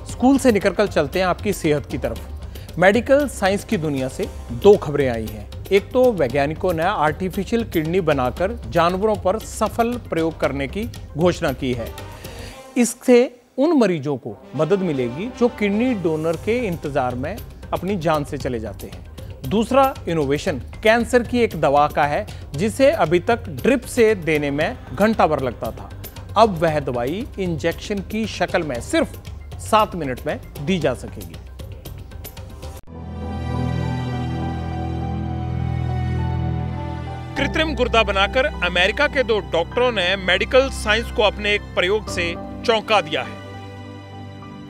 School से निकलकर चलते हैं आपकी सेहत की तरफ। मेडिकल साइंस की दुनिया से दो खबरें आई हैं। एक तो वैज्ञानिकों ने आर्टिफिशियल किडनी बनाकर जानवरों पर सफल प्रयोग करने की घोषणा की है। इससे उन मरीजों को मदद मिलेगी जो किडनी डोनर के इंतजार में अपनी जान से चले जाते हैं। दूसरा इनोवेशन कैंसर की एक दवा का है जिसे अभी तक ड्रिप से देने में घंटा भर लगता था। अब वह दवाई इंजेक्शन की शक्ल में सिर्फ 7 मिनट में दी जा सकेगी। कृत्रिम गुर्दा बनाकर अमेरिका के 2 डॉक्टरों ने मेडिकल साइंस को अपने एक प्रयोग से चौंका दिया है।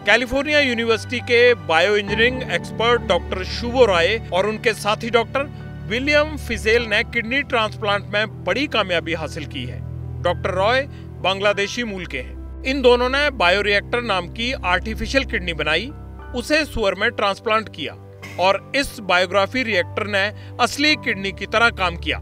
कैलिफोर्निया यूनिवर्सिटी के बायो इंजीनियरिंग एक्सपर्ट डॉक्टर शुभो रॉय और उनके साथी डॉक्टर विलियम फिजेल ने किडनी ट्रांसप्लांट में बड़ी कामयाबी हासिल की है। डॉक्टर रॉय बांग्लादेशी मूल के हैं। इन दोनों ने बायोरिएक्टर नाम की आर्टिफिशियल किडनी बनाई, उसे सुअर में ट्रांसप्लांट किया और इस बायोग्राफी रिएक्टर ने असली किडनी की तरह काम किया।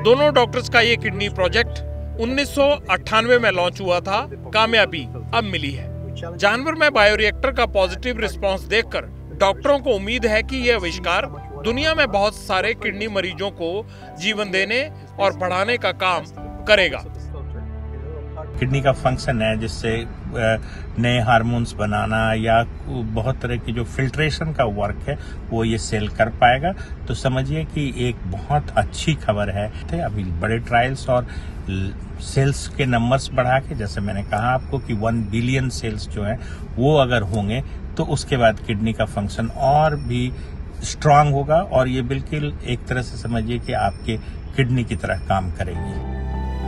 दोनों डॉक्टर्स का ये किडनी प्रोजेक्ट 1998 में लॉन्च हुआ था। कामयाबी अब मिली है। जानवर में बायोरिएक्टर का पॉजिटिव रिस्पांस देखकर डॉक्टरों को उम्मीद है कि यह आविष्कार दुनिया में बहुत सारे किडनी मरीजों को जीवन देने और बढ़ाने का काम करेगा। किडनी का फंक्शन है जिससे नए हार्मोन्स बनाना या बहुत तरह की जो फिल्ट्रेशन का वर्क है वो ये सेल कर पाएगा। तो समझिए कि एक बहुत अच्छी खबर है। अभी बड़े ट्रायल्स और सेल्स के नंबर्स बढ़ा के, जैसे मैंने कहा आपको कि 1 बिलियन सेल्स जो है वो अगर होंगे तो उसके बाद किडनी का फंक्शन और भी स्ट्रांग होगा और ये बिल्कुल एक तरह से समझिए कि आपके किडनी की तरह काम करेगी।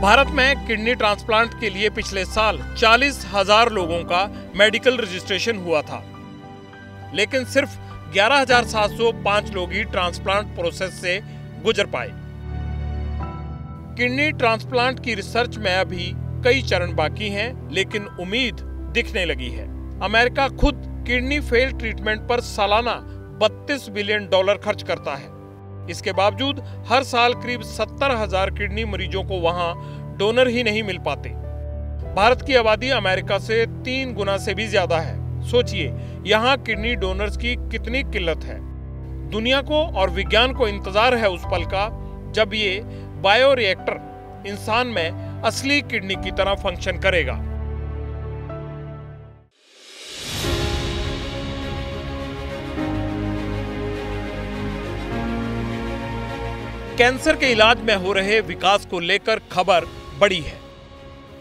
भारत में किडनी ट्रांसप्लांट के लिए पिछले साल 40,000 लोगों का मेडिकल रजिस्ट्रेशन हुआ था, लेकिन सिर्फ 11,705 लोग ही ट्रांसप्लांट प्रोसेस से गुजर पाए। किडनी ट्रांसप्लांट की रिसर्च में अभी कई चरण बाकी हैं, लेकिन उम्मीद दिखने लगी है। अमेरिका खुद किडनी फेल ट्रीटमेंट पर सालाना $32 बिलियन खर्च करता है। इसके बावजूद हर साल करीब 70,000 किडनी मरीजों को वहां डोनर ही नहीं मिल पाते। भारत की आबादी अमेरिका से 3 गुना से भी ज्यादा है। सोचिए यहाँ किडनी डोनर्स की कितनी किल्लत है। दुनिया को और विज्ञान को इंतजार है उस पल का जब ये बायोरिएक्टर इंसान में असली किडनी की तरह फंक्शन करेगा। कैंसर के इलाज में हो रहे विकास को लेकर खबर बड़ी है।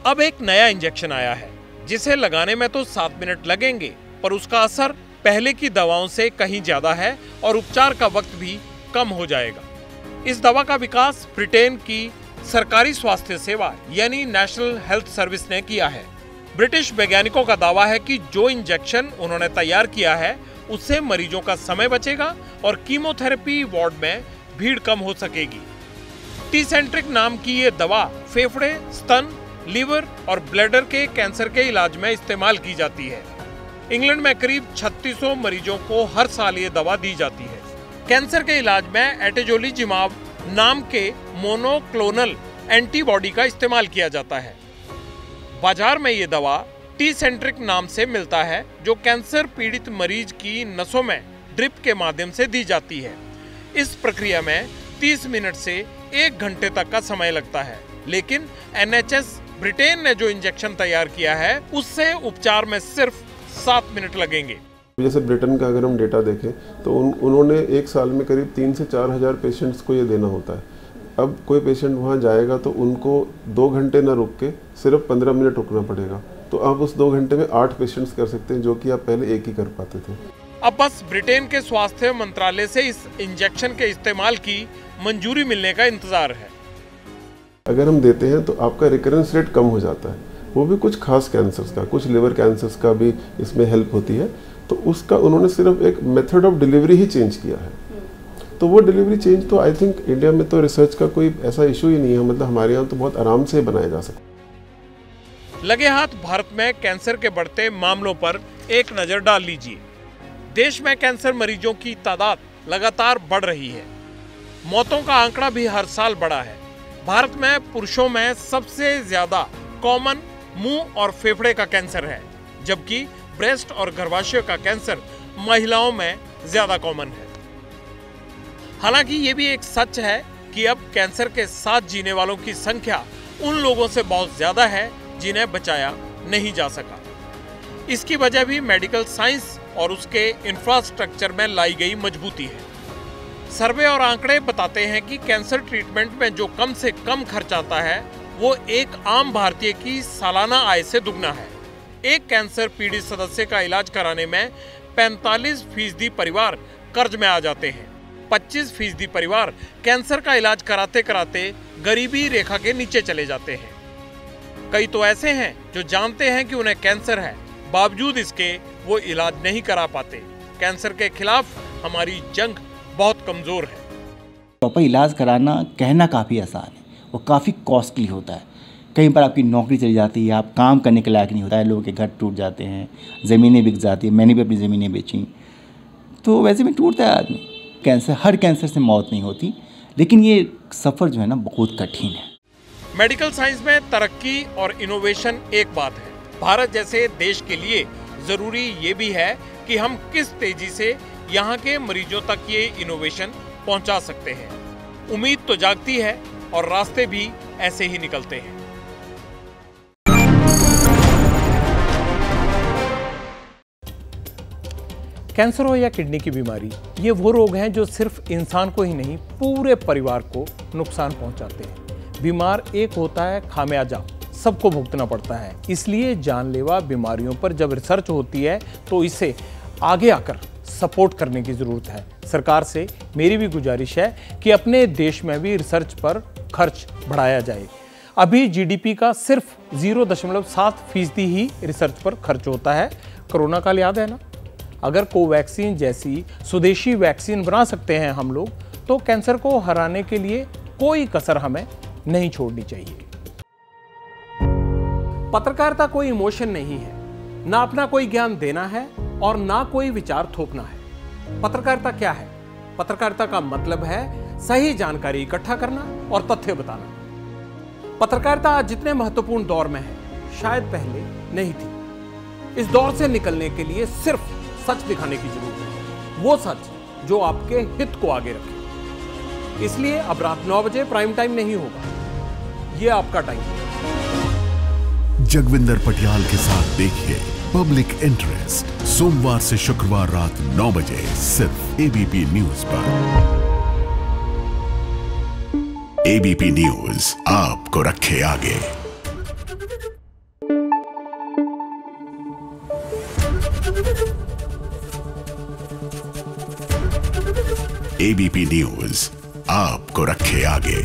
अब एक नया इंजेक्शन आया है जिसे लगाने में तो 7 मिनट लगेंगे, पर उसका असर पहले की दवाओं से कहीं ज्यादा है और उपचार का वक्त भी कम हो जाएगा। इस दवा का विकास ब्रिटेन की सरकारी स्वास्थ्य सेवा यानी नेशनल हेल्थ सर्विस ने किया है। ब्रिटिश वैज्ञानिकों का दावा है कि जो इंजेक्शन उन्होंने तैयार किया है उससे मरीजों का समय बचेगा और कीमोथेरेपी वार्ड में भीड़ कम हो सकेगी। टीसेंट्रिक नाम की ये दवा फेफड़े, स्तन, लीवर और ब्लैडर के कैंसर के इलाज में इस्तेमाल की जाती है। इंग्लैंड में करीब 3600 मरीजों को हर साल ये दवा दी जाती है। कैंसर के इलाज में एटेजोलिजिमाब नाम के मोनोक्लोनल एंटीबॉडी का इस्तेमाल किया जाता है। बाजार में ये दवा टीसेंट्रिक नाम से मिलता है, जो कैंसर पीड़ित मरीज की नसों में ड्रिप के माध्यम से दी जाती है। इस प्रक्रिया में 30 मिनट से 1 घंटे तक का समय लगता है, लेकिन NHS ब्रिटेन ने जो इंजेक्शन तैयार किया है उससे उपचार में सिर्फ 7 मिनट लगेंगे। जैसे ब्रिटेन का अगर हम डेटा देखें तो उन्होंने एक साल में करीब 3 से 4 हज़ार पेशेंट्स को ये देना होता है। अब कोई पेशेंट वहाँ जाएगा तो उनको 2 घंटे ना रुक के सिर्फ 15 मिनट रुकना पड़ेगा। तो आप उस 2 घंटे में 8 पेशेंट्स कर सकते हैं, जो कि आप पहले एक ही कर पाते थे। अब बस ब्रिटेन के स्वास्थ्य मंत्रालय से इस इंजेक्शन के इस्तेमाल की मंजूरी मिलने का इंतजार है। अगर हम देते हैं तो आपका रिकरेंस रेट कम हो जाता है, वो भी कुछ खास कैंसर्स का, कुछ लिवर कैंसर्स का भी इसमें हेल्प होती है। तो उसका उन्होंने सिर्फ एक method of delivery he change किया है। तो वो डिलीवरी चेंज तो आई थिंक इंडिया में तो रिसर्च का कोई ऐसा इशू ही नहीं है, मतलब हमारे यहाँ तो बहुत आराम से बनाया जा सकता। लगे हाथ भारत में कैंसर के बढ़ते मामलों पर एक नजर डाल लीजिए। देश में कैंसर मरीजों की तादाद लगातार बढ़ रही है। मौतों का आंकड़ा भी हर साल बढ़ा है। भारत में पुरुषों में सबसे ज्यादा कॉमन मुंह और फेफड़े का कैंसर है, जबकि ब्रेस्ट और गर्भाशय का कैंसर महिलाओं में ज्यादा कॉमन है। हालांकि ये भी एक सच है कि अब कैंसर के साथ जीने वालों की संख्या उन लोगों से बहुत ज्यादा है जिन्हें बचाया नहीं जा सका। इसकी वजह भी मेडिकल साइंस और उसके इंफ्रास्ट्रक्चर में लाई गई मजबूती है। सर्वे और आंकड़े बताते हैं कि कैंसर ट्रीटमेंट में जो कम से कम खर्च आता है वो एक आम भारतीय की सालाना आय से दुगना है। एक कैंसर पीड़ित सदस्य का इलाज कराने में 45% परिवार कर्ज में आ जाते हैं। 25% परिवार कैंसर का इलाज कराते कराते गरीबी रेखा के नीचे चले जाते हैं। कई तो ऐसे हैं जो जानते हैं कि उन्हें कैंसर है, बावजूद इसके वो इलाज नहीं करा पाते। कैंसर के खिलाफ हमारी जंग बहुत कमजोर है। प्रॉपर इलाज कराना कहना काफ़ी आसान है, वो काफ़ी कॉस्टली होता है। कई बार आपकी नौकरी चली जाती है, आप काम करने के लायक नहीं होता है, लोगों के घर टूट जाते हैं, ज़मीनें बिक जाती हैं। मैंने भी अपनी ज़मीनें बेची, तो वैसे में टूटता है आदमी। कैंसर, हर कैंसर से मौत नहीं होती, लेकिन ये सफ़र जो है ना बहुत कठिन है। मेडिकल साइंस में तरक्की और इनोवेशन एक बात है, भारत जैसे देश के लिए जरूरी ये भी है कि हम किस तेजी से यहाँ के मरीजों तक ये इनोवेशन पहुँचा सकते हैं। उम्मीद तो जागती है और रास्ते भी ऐसे ही निकलते हैं। कैंसर हो या किडनी की बीमारी, ये वो रोग हैं जो सिर्फ इंसान को ही नहीं पूरे परिवार को नुकसान पहुंचाते हैं। बीमार एक होता है, खामियाजा सबको भुगतना पड़ता है। इसलिए जानलेवा बीमारियों पर जब रिसर्च होती है तो इसे आगे आकर सपोर्ट करने की जरूरत है। सरकार से मेरी भी गुजारिश है कि अपने देश में भी रिसर्च पर खर्च बढ़ाया जाए। अभी जीडीपी का सिर्फ 0.7% ही रिसर्च पर खर्च होता है। कोरोना काल याद है ना? अगर कोवैक्सीन जैसी स्वदेशी वैक्सीन बना सकते हैं हम लोग, तो कैंसर को हराने के लिए कोई कसर हमें नहीं छोड़नी चाहिए। पत्रकारिता कोई इमोशन नहीं है, ना अपना कोई ज्ञान देना है और ना कोई विचार थोपना है। पत्रकारिता क्या है? पत्रकारिता का मतलब है सही जानकारी इकट्ठा करना और तथ्य बताना। पत्रकारिता आज जितने महत्वपूर्ण दौर में है, शायद पहले नहीं थी। इस दौर से निकलने के लिए सिर्फ सच दिखाने की जरूरत है, वो सच जो आपके हित को आगे रखे। इसलिए अब रात 9 बजे प्राइम टाइम नहीं होगा, ये आपका टाइम है। जगविंदर पटियाल के साथ देखिए पब्लिक इंटरेस्ट, सोमवार से शुक्रवार रात 9 बजे सिर्फ एबीपी न्यूज पर। एबीपी न्यूज आपको रखे आगे। एबीपी न्यूज आपको रखे आगे।